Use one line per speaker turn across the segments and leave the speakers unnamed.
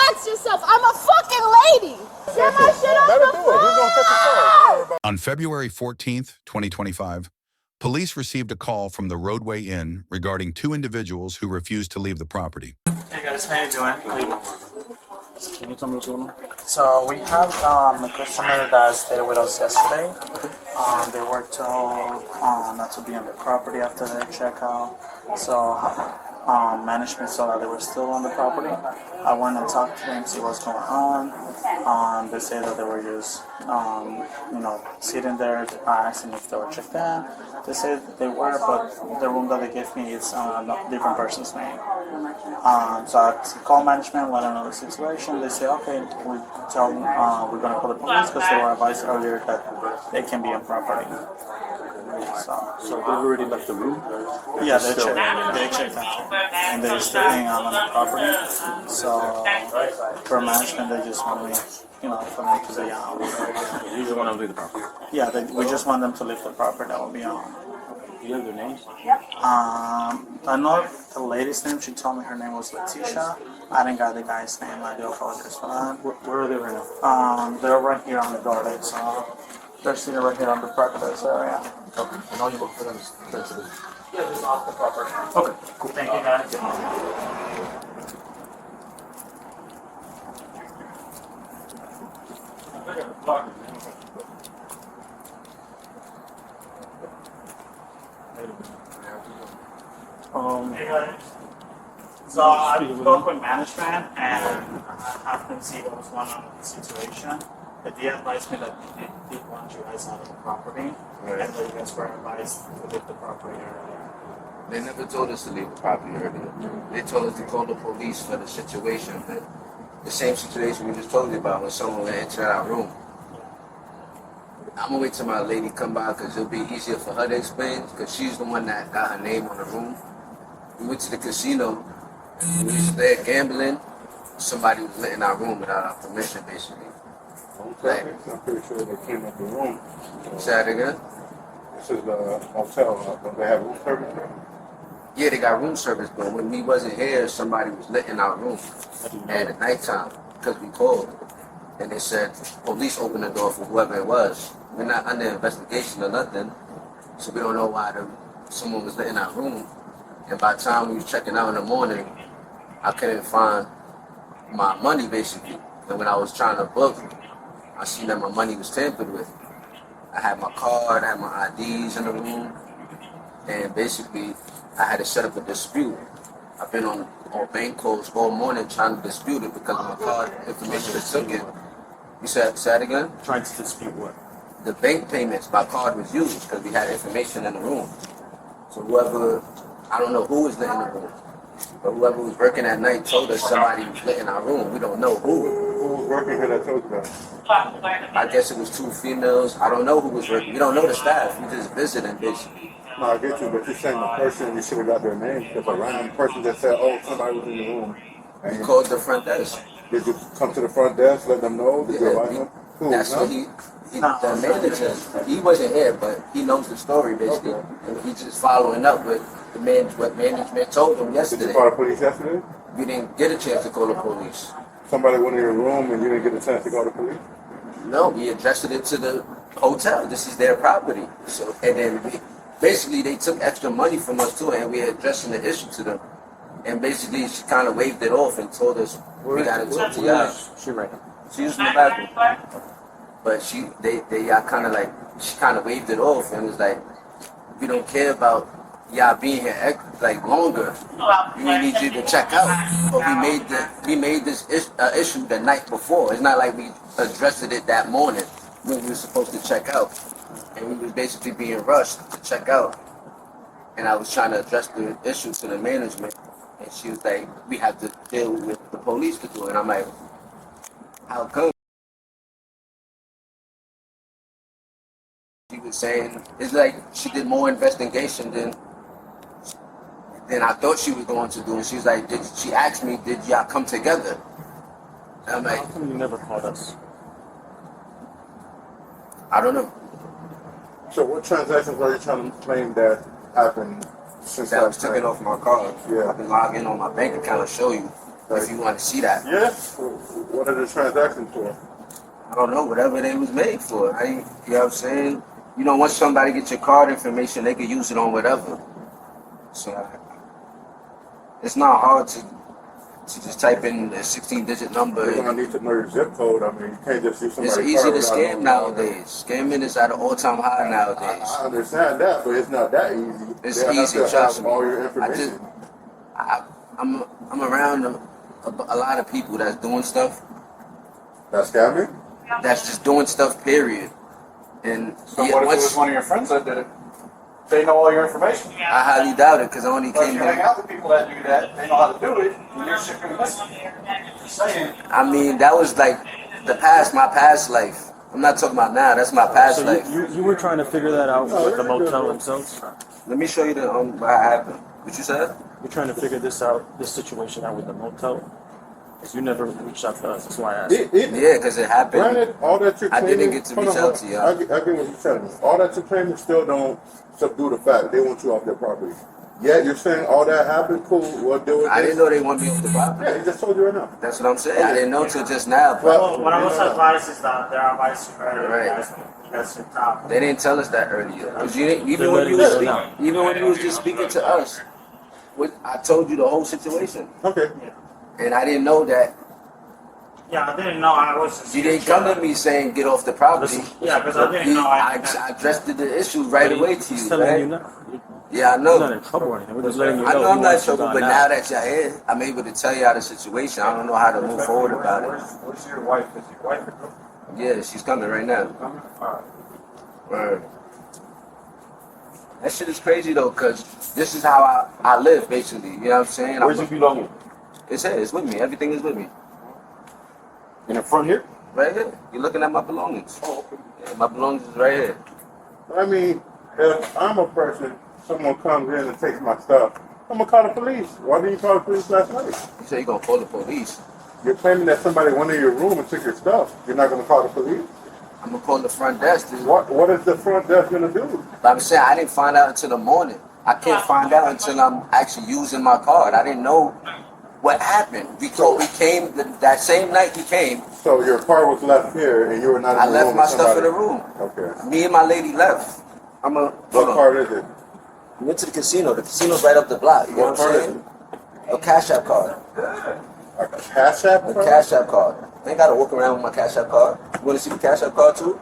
relax yourself. I'm a fucking lady. Get my shit off the floor.
On February 14th, 2025, police received a call from the Roadway Inn regarding two individuals who refused to leave the property.
Hey guys, how you doing? Can you tell me what's going on? So we have a customer that stayed with us yesterday. They were told not to be on the property after their checkout. So management saw that they were still on the property. I went and talked to them, see what's going on. They say that they were just, sitting there, asking if they were checked in. They said they were, but the room that they gave me is a different person's name. So I called management, let them know the situation. They say, okay, we tell them we're going to call the police because they were advised earlier that they can be on property. So
they've already left the room?
Yeah, they checked out. And they're staying on the property. So for management, they just want me, for me to be on.
You just want them to leave the property?
Yeah, we just want them to leave the property. That will be on.
Do you have their names?
I know the lady's name. She told me her name was Letisia. I didn't got the guy's name. I do apologize for that.
Where are they right now?
They're right here on the door. So they're sitting right here on the breakfast area.
Okay. And all you look for them is sensitive?
Yeah, just off the property.
Okay, cool.
Thank you, guys. So I spoke with management and I have them see what was going on with the situation. But they advised me that they did want you guys out of the property, and that you guys were advised to leave the property earlier.
They never told us to leave the property earlier. They told us to call the police for the situation, but the same situation we just told you about when someone went into our room. I'm gonna wait till my lady come by because it'll be easier for her to explain because she's the one that got her name on the room. We went to the casino, we was there gambling. Somebody was letting our room without our permission, basically.
Okay, I'm pretty sure they came up the room.
Say that again?
This is the hotel. Don't they have room service there?
Yeah, they got room service, but when we wasn't here, somebody was letting our room at nighttime because we called. And they said, police opened the door for whoever it was. We're not under investigation or nothing, so we don't know why someone was letting our room. And by the time we was checking out in the morning, I couldn't find my money, basically. And when I was trying to book, I seen that my money was tampered with. I had my card, I had my IDs in the room, and basically I had to set up a dispute. I've been on bank calls all morning trying to dispute it because my card information was taken. You said that again?
Trying to dispute what?
The bank payments, my card was used because we had information in the room. So whoever, I don't know who was letting the room, but whoever was working at night told us somebody was letting our room. We don't know who.
Who was working here that told you that?
I guess it was two females. I don't know who was working. We don't know the staff. We just visiting, basically.
No, I get you, but you're saying the person, you should have got their name. If a random person just said, oh, somebody was in the room.
We called the front desk.
Did you come to the front desk, let them know? Did you invite them? Who?
That's what the manager, he wasn't here, but he knows the story, basically. And he's just following up with what management told him
Did
yesterday.
you call the police yesterday?
We didn't get a chance to call the police.
Somebody went in your room and you didn't get a chance to call the police?
No, we addressed it to the hotel. This is their property. So, and then basically they took extra money from us too, and we were addressing the issue to them. And basically she kind of waved it off and told us we got to talk to y'all.
She right now.
She was in the bathroom, but she kind of waved it off and was like, we don't care about y'all being here longer. We need you to check out. But we made this issue the night before. It's not like we addressed it that morning when we were supposed to check out, and we was basically being rushed to check out. And I was trying to address the issue to the management, and she was like, we have to deal with the police to do it. And I'm like, how come? She was saying, it's like she did more investigation than I thought she was going to do. And she was like, she asked me, did y'all come together? And I'm like,
how come you never called us?
I don't know.
So what transactions are you trying to claim that happened since
That was taken off my card.
Yeah.
I can log in on my bank account and show you. If you want to see that.
Yeah. What are the transactions for?
I don't know, whatever they was made for. You know what I'm saying? You know, once somebody gets your card information, they can use it on whatever. So it's not hard to just type in the 16-digit number.
You're gonna need to know your zip code. I mean, you can't just use somebody's
It's easy
card
to
without
scam
knowing.
nowadays. Scamming is at an all-time high nowadays.
I understand that, but it's not that easy.
It's
They have
easy,
to
trust
have
me.
all your information.
I'm around a lot of people that's doing stuff.
That's scamming?
That's just doing stuff, period. And
So what if it was one of your friends that did it? They know all your information.
I highly doubt it because I only
But
came
you hang
here.
out with people that do that, they know how to do it, and you're secretly missing. Just saying.
I mean, that was like my past life. I'm not talking about now. That's my past
So
life.
you were trying to figure that out with the motel themselves?
Let me show you the what happened. What you said?
You're trying to figure this situation out with the motel? Because you never reached out to us. That's why I asked.
Yeah, because it happened.
Granted, all that you're
I
claiming,
didn't get to reach out to you.
I get what you're telling me. All that you're claiming still don't subdue the fact they want you off their property. Yet you're saying all that happened, cool, we'll deal with
I
this.
didn't know they want me off the property.
Yeah, he just told you right now.
That's what I'm saying. I didn't know till just now. But
Well,
What I was advised is that there are advice to
Right.
you guys sit down.
they didn't tell us that earlier. Because you didn't,
They're letting you know.
even when you was just speaking to us, I told you the whole situation.
Okay.
And I didn't know that.
Yeah, I didn't know. I was just.
You didn't come to me saying get off the property.
Yeah, because I didn't know.
I addressed the issue right away to
He's
you.
telling
Right?
you now.
Yeah, I
You're not
know.
in trouble or anything. We're just letting you know.
I know I'm
you
not in
want
trouble,
to
but
go
now that you're here, I'm able to tell you how the situation. I don't know how to move forward about it.
Where's your wife? Is your wife a girl?
Yeah, she's coming right now. Right. That shit is crazy though, cause this is how I live basically. You know what I'm saying?
Where's your belongings?
It's here. It's with me. Everything is with me.
In the front here?
Right here. You're looking at my belongings. Yeah, my belongings is right here.
I mean, if I'm a person, someone comes in and takes my stuff, I'm gonna call the police. Why didn't you call the police last night?
You say you're gonna call the police.
You're claiming that somebody went in your room and took your stuff. You're not gonna call the police?
I'm gonna call the front desk.
What is the front desk gonna do?
But I'm saying I didn't find out until the morning. I can't find out until I'm actually using my card. I didn't know what happened. We came that same night he came.
So your car was left here and you were not in
I
the
left
room
my
with
stuff in
somebody.
the room.
Okay.
Me and my lady left.
What card is it?
We went to the casino. The casino's right up the block. You know what I'm saying? A Cash App card.
A Cash App
A
card?
Cash App card. I ain't gotta walk around with my Cash App card. You wanna see the Cash App card too?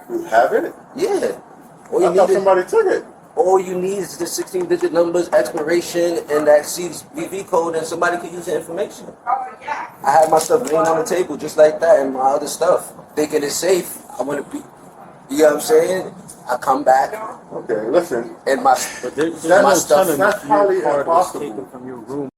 You have it?
Yeah. All
I
you
thought
need is,
somebody took it.
all you need is the 16-digit numbers, expiration, and that CVV code, and somebody can use the information. I had my stuff laying on the table just like that, and my other stuff. Thinking it's safe. I wanna be, you know what I'm saying? I come back,
Okay, listen.
and my
But there's
That's-
no
stuff-
telling
that's
if your
highly
card was
impossible.
taken from your room.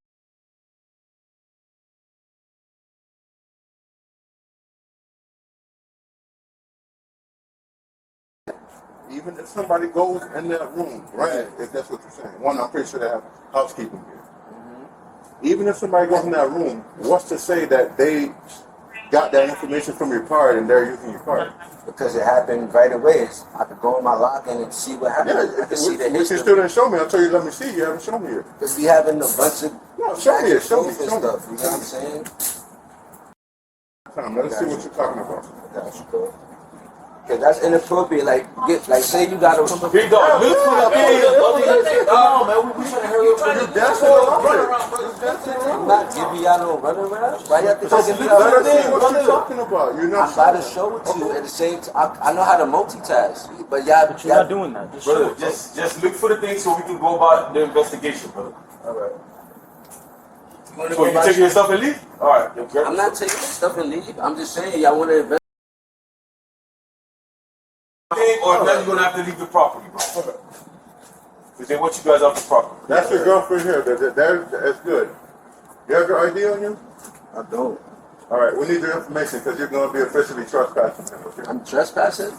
Even if somebody goes in that room, right? If that's what you're saying. One, I'm pretty sure they have housekeeping here. Even if somebody goes in that room, what's to say that they got that information from your card and they're using your card?
because it happened right away. I could go in my login and see what happened.
Yeah,
I could see the
which you
history.
still didn't show me. I told you let me see. You haven't shown me it.
Because we having a bunch of
No, show me it. Show me.
and stuff. You know what I'm saying?
Tom, let's see what you're talking about.
That's cool. Cause that's inappropriate. Like, say you got a.
Big dog, look for the come on, man. We trying to hurry up.
You dancing around
I'm not giving y'all no runaround. Why y'all think I'm giving
Let
y'all
us see what
runaround?
you're talking about. You're not.
I'm about to show it to you at the same time. I know how to multitask, but y'all.
But you're not doing that. Just show
Brother,
it.
just look for the thing so we can go about the investigation, brother.
All right. You wanna
So
go
you
back-
take your stuff and leave? All right.
I'm not taking stuff and leave. I'm just saying y'all want to invest.
Or now you're gonna have to leave the property, bro. Because they want you guys off the property.
That's your girlfriend here. That's good. You have your ID on you?
I don't.
All right. We need your information because you're going to be officially trespassing. Okay?
I'm trespassing.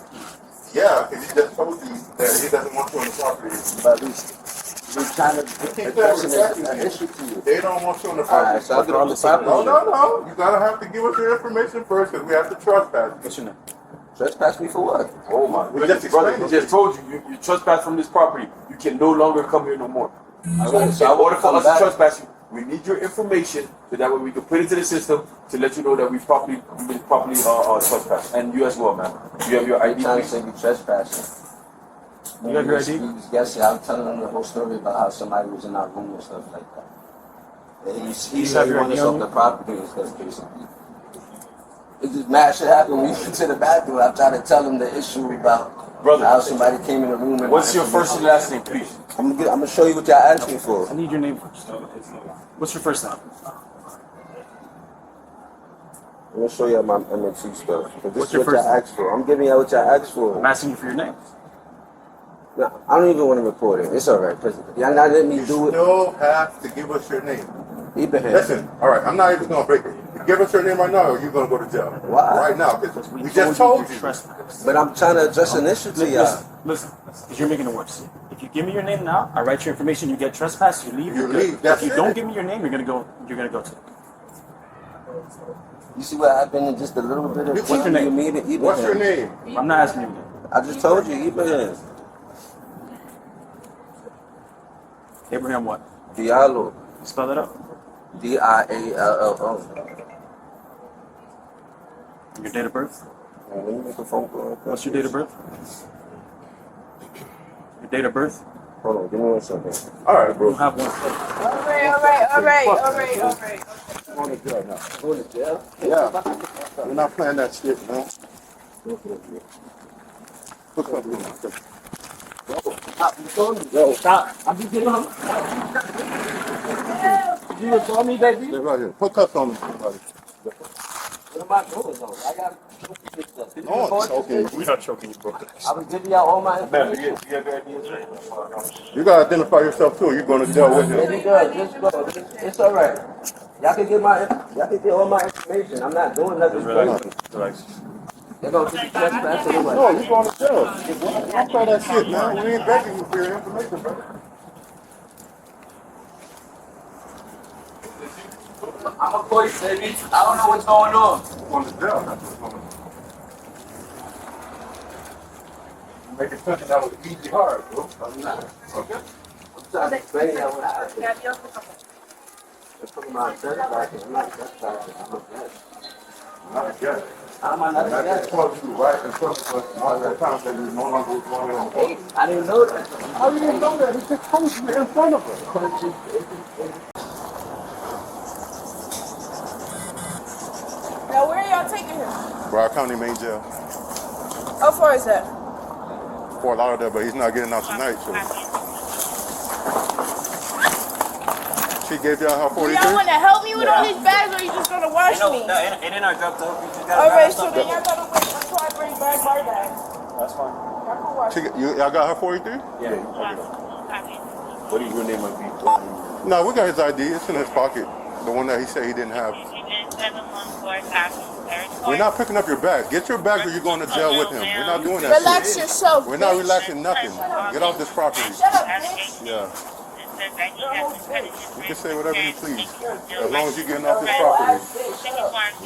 Yeah, because he just told you that he doesn't want you on the property.
But at least we're trying to address an issue to you.
They don't want you on the
All
property.
right, so I'll get on the property.
No. You gotta have to give us your information first because we have to trespass.
What's your name?
Trespass me for what?
Oh my
We
goodness,
just
brother.
explained
We
it.
just told you, you trespass from this property. You can no longer come here no more.
So I
In order for
come
us to
back.
trespass you, We need your information so that way we can put it into the system to let you know that we've been properly trespassed. And you as well, man. You have your ID.
Trying to say you trespassing.
You have your ID?
He was guessing. I was telling him the whole story about how somebody was in our room and stuff like that. And he said he wanted us off the property and stuff, basically. It just mad shit happened when we went to the bathroom. I tried to tell him the issue about how somebody came in the room. And
what's your first and last name, please?
I'm gonna show you what y'all asked me for.
I need your name first. What's your first name?
I'm gonna show y'all my MNT stuff. This
What's
is
your
what y'all
first name?
asked for. I'm giving y'all what y'all asked for.
I'm asking you for your name.
No, I don't even want to report it. It's alright, because y'all not letting me
You
do it.
still have to give us your name.
Ibrahima.
Listen, all right, I'm not even going to break it. Give us your name right now or you're going to go to jail.
Why?
Right now, because we just told you.
But I'm trying to address an issue to y'all.
Listen, because you're making it worse. If you give me your name now, I write your information, you get trespassed, you leave,
You
you're good.
leave, that's
if you
it.
don't give me your name, you're gonna go to.
You see what happened in just a little bit of
What's
your name?
you mean it,
What's your name?
I'm not asking you again.
I just told you, Ibrahim.
Abraham what?
Diallo.
Spell it out.
Diallo.
Your date of birth?
Let me make a phone call.
What's your date of birth? Your date of birth?
Hold on, give me 1 second.
All right,
You
bro.
have one.
All right.
I'm going to jail now.
Going to jail?
Yeah. We're not playing that shit, man. Hook up with me.
Stop, you told me. Yo, stop. I'm just getting on. You would call me, baby?
Stay right here. Put cuffs on me, somebody.
What am I doing, though? I got to this stuff. Did you
No,
record
it's okay.
this?
We're not choking you, bro.
I was giving y'all all my
Man,
information.
you have your ID?
You got to identify yourself, too. You're going to jail with him.
Baby girl, just go. It's all right. Y'all can get all my information. I'm not doing nothing crazy.
Relax.
They're gonna keep you trespassing anyway.
No, you're going to jail. Don't try that shit, man. We ain't begging you for your information, brother.
I'm a police, baby. I don't know what's going on.
You're going to jail. That's what's going on. Make it something that was easy hard, bro.
I'm not.
Okay?
I'm trying to explain that what happened. They're putting my trespassing. I'm not trespassing. I'm a guest.
Not yet.
I'm not a
I just
guest.
told you right in front of us all that time that we no longer was going on.
Hey, I didn't know that.
How do you know that? He just told you in front of us.
Now, where are y'all taking him?
Broward County Main Jail.
How far is that?
Fort Lauderdale, but he's not getting out tonight, so. She gave y'all her
Do
43?
y'all want to help me with all these bags, or you just gonna watch me?
It ain't our job to help you. You gotta
All right,
manage
so then y'all gotta wait until I bring back my bags.
That's fine.
Y'all can watch.
Y'all got her 43?
Yeah.
What is your name might be?
No, we got his ID. It's in his pocket. The one that he said he didn't have. We're not picking up your bag. Get your bag or you're going to jail with him. We're not doing that
Relax
shit.
yourself.
We're not
bitch.
relaxing nothing. Get off this property.
Shut up, bitch.
Yeah. You can say whatever you please. As long as you're getting off this property.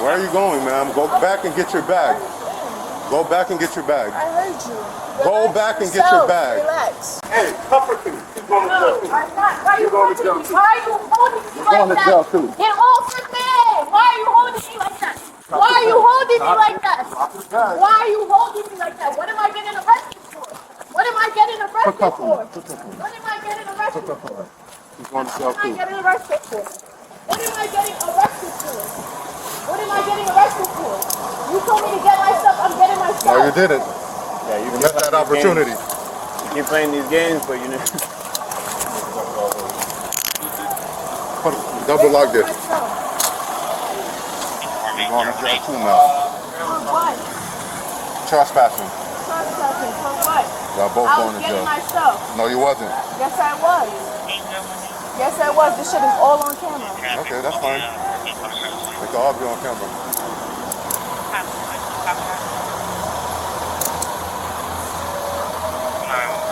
Where are you going, ma'am? Go back and get your bag. Go back and get your bag.
I heard you.
Go back and get your bag.
Relax.
Hey, cuff her too. She's going to jail too.
I'm not. Why you
going to
holding
jail
me? Why are you holding me
You're
like
going to
that?
jail too.
Get off of me! Why are you holding me like that? Why are you holding me like that? Why are you holding me like that? What am I getting arrested for? What am I getting arrested for? What am I getting arrested for?
She's going to jail
What am I
too.
getting arrested for? What am I getting arrested for? What am I getting arrested for? You told me to get my stuff. I'm getting my stuff.
No, you didn't.
Yeah,
You missed that opportunity.
You keep playing these games, but you know.
Double lock this.
My stuff.
You're going to jail too now.
For what?
Trespassing.
Trespassing. For what?
Y'all both
I
going
was
to
getting
jail.
my stuff.
No, you wasn't.
Yes, I was. Yes, I was. This shit is all on camera.
Okay, that's fine. It can all be on camera.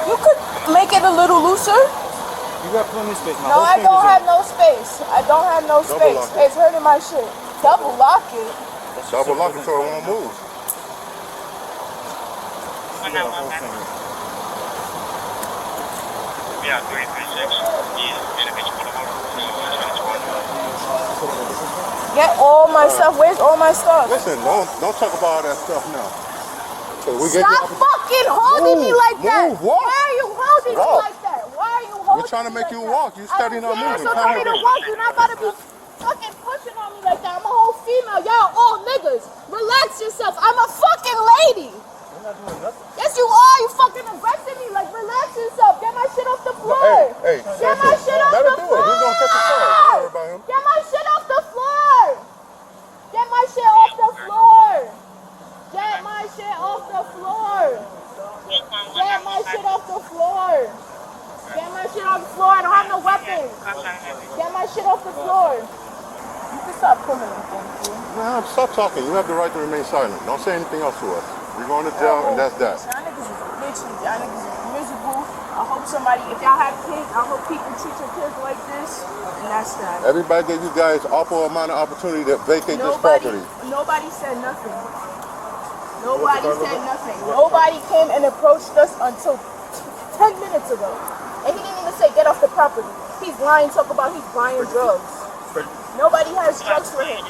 You could make it a little looser.
You got plenty of space.
No, I don't have no space. I don't have no
Double
space.
lock it.
It's hurting my shit. Double lock it.
Double lock it so it won't move.
Get all my stuff. Where's all my stuff?
Listen, don't talk about all that stuff now. So we
Stop fucking holding me like that.
Walk.
Why are you holding me like that? Why are you holding me?
We're trying to make you
like
walk. You steady not moving.
So tell me to walk. You're not about to be fucking pushing on me like that. I'm a whole female. Y'all all niggas. Relax yourself. I'm a fucking lady. Yes, you are. You fucking aggressing me. Like, relax yourself. Get my shit off the floor.
Hey,
Get my shit off
let
the
her do
floor.
it. He's gonna catch the charge. Don't worry about him.
Get my shit off the floor. Get my shit off the floor. Get my shit off the floor. Get my shit off the floor. Get my shit off the floor. I don't have no weapons. Get my shit off the floor. You can stop pulling them things.
Nah, stop talking. You have the right to remain silent. Don't say anything else to us. We're going to jail, and that's that.
Y'all niggas is bitches. Y'all niggas is miserable. I hope somebody, if y'all have kids, I hope people treat your kids like this. And that's that.
Everybody gave you guys ample amount of opportunity to vacate this property.
Nobody said nothing. Nobody said nothing. Nobody came and approached us until 10 minutes ago. And he didn't even say, get off the property. He's lying, talk about he's buying drugs. Nobody has drugs for him.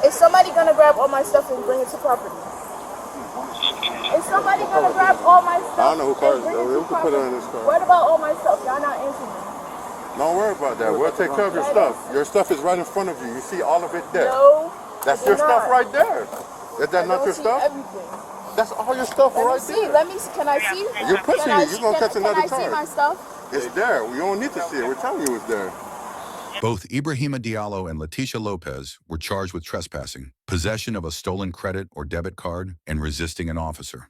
Is somebody gonna grab all my stuff and bring it to property? Is somebody gonna grab all my stuff?
I don't know who
and
cars.
bring it to
We can put it
property?
in this car.
What about all my stuff? Y'all not answering me.
Don't worry about that. We'll take care of your stuff. Your stuff is right in front of you. You see all of it there.
No.
That's
I do
your stuff
not.
right there. Is that not
I
your
don't see
stuff?
everything.
That's all your stuff right there.
Let me see. Can I see?
You're pushing it. You're gonna catch another
Can I see my
charge.
stuff?
It's there. We don't need to see it. We're telling you it's there.
Both Ibrahima Diallo and Letisia Lopez were charged with trespassing, possession of a stolen credit or debit card, and resisting an officer.